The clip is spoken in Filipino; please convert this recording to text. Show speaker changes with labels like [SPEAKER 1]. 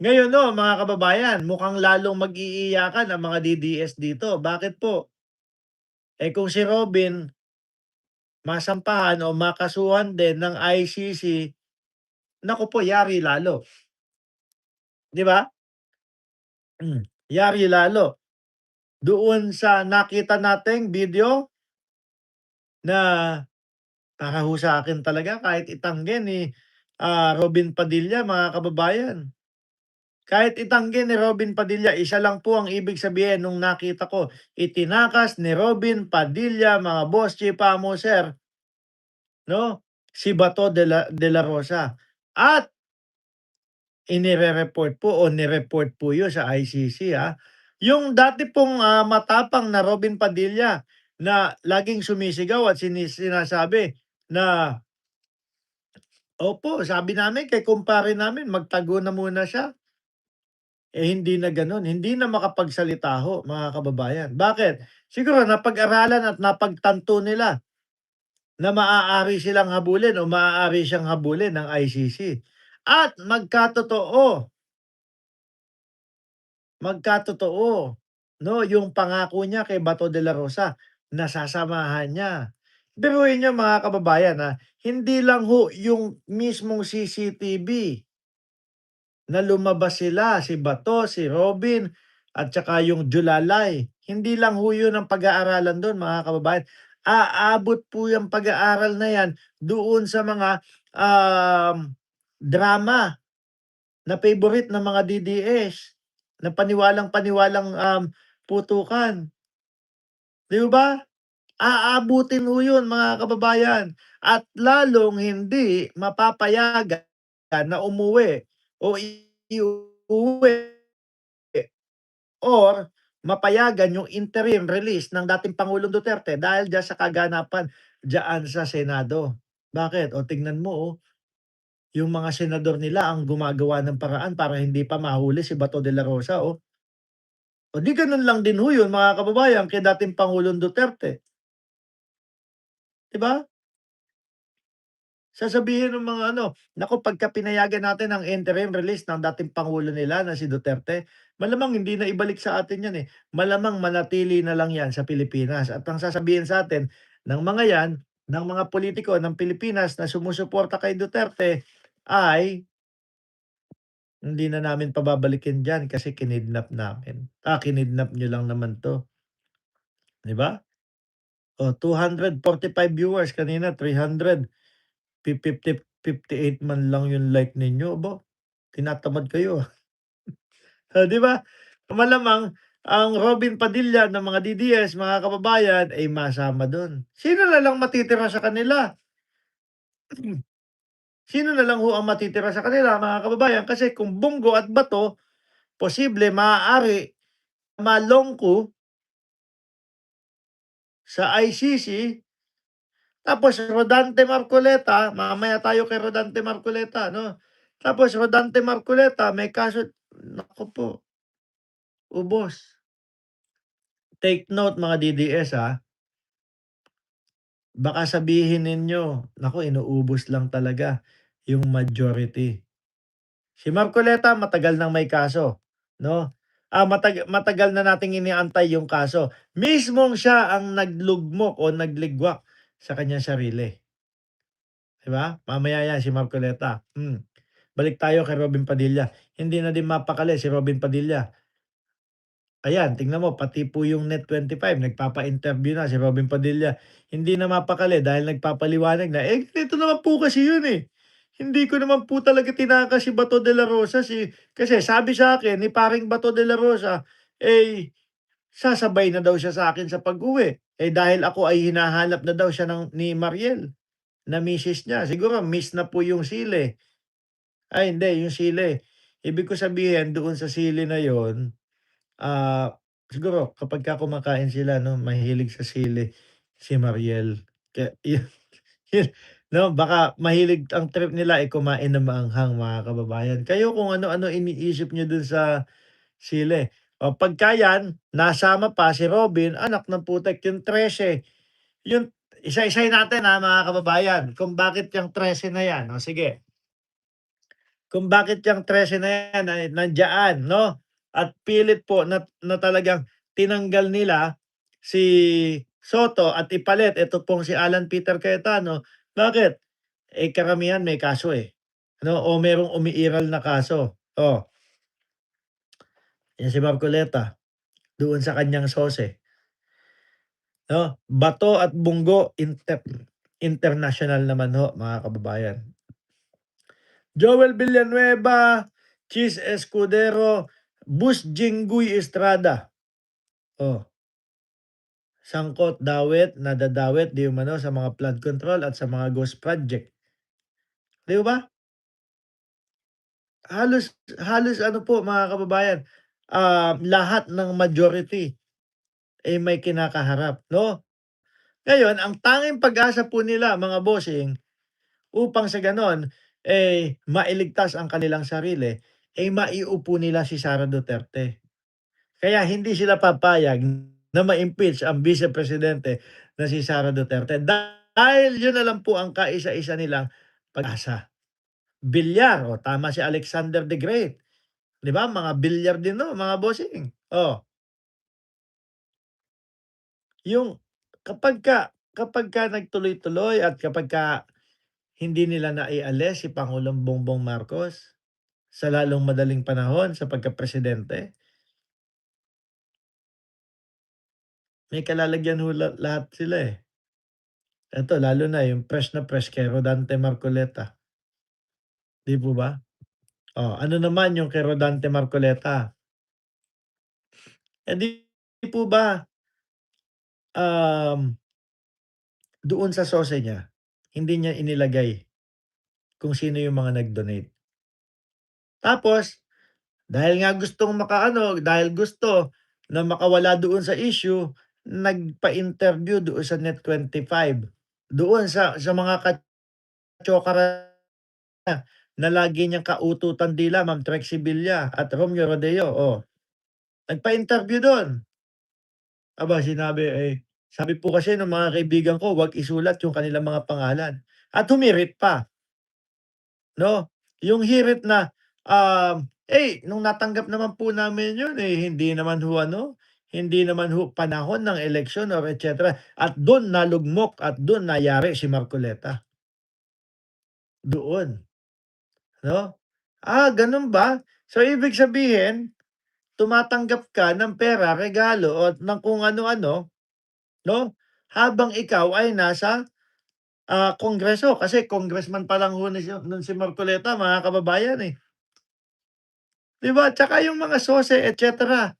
[SPEAKER 1] Ngayon 'no, mga kababayan, mukhang lalong mag-iiyakan ang mga DDS dito. Bakit po? Kung si Robin masampahan o makasuhan din ng ICC, naku po, yari lalo, 'di ba? Yari lalo. Doon sa nakita nating video na para ho sa akin talaga kahit itanggi ni, Robin Padilla, mga kababayan. Kahit itanggi ni Robin Padilla, isa lang po ang ibig sabihin nung nakita ko, itinakas ni Robin Padilla, mga boss, chipa mo sir, 'no, si Bato de la Rosa. At inire-report po o ni-report po yun sa ICC, Yung dati pong, matapang na Robin Padilla na laging sumisigaw at sinasabi na, "Opo, sabi namin kay kumpare namin magtago na muna siya." Hindi na gano'n, hindi na makapagsalita ho, mga kababayan. Bakit? Siguro napag-aralan at napagtanto nila na maaari silang habulin o maaari siyang habulin ng ICC. At magkatotoo, 'no, yung pangako niya kay Bato de la Rosa na sasamahan niya. Biruin niyo, mga kababayan, hindi lang ho yung mismong CCTV na lumabas sila, si Bato, si Robin, at saka yung Julalay. Hindi lang ho yun ang pag-aaralan dun, mga kababayan. Aabot po yung pag-aaral na yan doon sa mga, drama na favorite ng mga DDS, na paniwalang-paniwalang, putukan, 'di ba? Aabutin ho yun, mga kababayan, at lalong hindi mapapayagan na umuwi o iuwi or mapayagan yung interim release ng dating Pangulong Duterte dahil diyan sa kaganapan diyaan sa Senado. Bakit? O tingnan mo, yung mga senador nila ang gumagawa ng paraan para hindi pa mahuli si Bato de la Rosa, oh. O di ganun lang din ho yun, mga kababayan, kay dating Pangulong Duterte, 'di ba? Sasabihin ng mga ano, naku, pagka pinayagan natin ang interim release ng dating pangulo nila na si Duterte, malamang hindi na ibalik sa atin 'yan, eh. Malamang manatili na lang 'yan sa Pilipinas at ang sasabihin sa atin ng mga 'yan, ng mga politiko ng Pilipinas na sumusuporta kay Duterte ay, "Hindi na namin pababalikin diyan kasi kinidnap namin." Kinidnap niyo lang naman 'to, 'di ba? Oh, 245 viewers, kanina 300. 58 man lang yung like ninyo, aba, tinatamad kayo, 'di ba? Malamang ang Robin Padilla ng mga DDS, mga kababayan, ay masama dun. Sino na lang matitira sa kanila? Sino na lang ho ang matitira sa kanila, mga kababayan? Kasi kung Bongo at Bato, posible maaari malongko sa ICC, tapos Rodante Marcoleta, mamaya tayo kay Rodante Marcoleta, 'no? Tapos Rodante Marcoleta may kaso, naku po, ubos. Take note, mga DDS, baka sabihin ninyo, naku, inuubos lang talaga yung majority. Si Marcoleta matagal nang may kaso, 'no? Matagal na nating iniantay yung kaso. Mismong siya ang naglugmok o nagligwak sa kanyang sarili, 'di ba? Mamaya yan si Marcoleta. Balik tayo kay Robin Padilla. Hindi na din mapakali si Robin Padilla. Ayan, tingnan mo, pati po yung Net25 nagpapa-interview na si Robin Padilla. Hindi na mapakali dahil nagpapaliwanag na, ganito naman po kasi yun, eh. Hindi ko naman po talaga tinakas si Bato de la Rosa, kasi sabi sa akin ni paring Bato de la Rosa, sasabay na daw siya sa akin sa pag-uwi. Dahil ako ay hinahanap na daw siya ni Mariel, na misis niya. Siguro miss na po yung sili. Ay hindi, yung sili. Ibig ko sabihin doon sa sili na yon. Siguro kapagka kumakain sila, 'no, mahilig sa sili si Mariel. Kaya yun yun, 'no, baka mahilig ang trip nila ay kumain ng maanghang, mga kababayan. Kayo kung ano-ano iniisip niyo dun sa sili. O pagka yan, nasama pa si Robin, anak ng putek, yung 13. Yung isa-isahin natin, mga kababayan, kung bakit yung 13 na yan. O sige, kung bakit yang 13 na yan ay nandiyaan 'no, at pilit po na talagang tinanggal nila si Soto at ipalit ito pong si Alan Peter Cayetano. Bakit? Eh, karamihan may kaso, eh, 'no o merong umiiral na kaso. Oh, yan si Marcoleta doon sa kanyang sose 'no, bato at bunggo international naman ho mga kababayan. Joel Villanueva, Chis Escudero, Bus Jinggoy Estrada. Oh, sangkot dawit, nadadawit di umano sa mga flood control at sa mga ghost project. 'Di ba? Halos halos ano po mga kababayan, lahat ng majority, eh, may kinakaharap 'no? Ngayon ang tanging pag-asa po nila mga bossing upang sa gano'n, eh, mailigtas ang kanilang sarili, eh, maiupo nila si Sara Duterte. Kaya hindi sila papayag na ma-impeach ang Vice Presidente na si Sara Duterte dahil yun na lang po ang kaisa-isa nilang pag-asa. Bilyar, oh, tama si Alexander the Great, 'di ba mga bilyar din 'no mga bossing. Oh, yung kapagka nagtuloy-tuloy at kapagka hindi nila naialis si Pangulong Bongbong Marcos sa lalong madaling panahon sa pagkapresidente, may kalalagyan ho lahat sila, eh. Eto lalo na yung na fresh kay Rodante Marcoleta, 'di po ba? Oh, ano naman yung kay Rodante Marcoleta, eh, di po ba, um, doon sa sose niya, hindi niya inilagay kung sino yung mga nag-donate. Tapos dahil nga gustong makaano, dahil gusto na makawala doon sa issue, nagpa-interview doon sa Net25. Doon sa mga ka-chokara na lagi niyang kaututan dila, Ma'am Trixie Villa at Romeo Rodeo, oh. Nagpa-interview do'n. Aba, sinabi, eh, sabi po kasi ng mga kaibigan ko, 'wag isulat yung kanilang mga pangalan at humirit pa, 'no? Yung hirit na, nung natanggap naman po namin yun, eh, hindi naman ho ano, hindi naman ho panahon ng eleksyon or et cetera at dun nalugmok at dun nayari si Marcoleta, doon, 'no? Ah, ganun ba? So, ibig sabihin tumatanggap ka ng pera, regalo at ng kung ano-ano, 'no, habang ikaw ay nasa, Kongreso kasi congressman pa lang ho nun si Marcoleta mga kababayan, eh, 'di ba? Tsaka yung mga sose et cetera.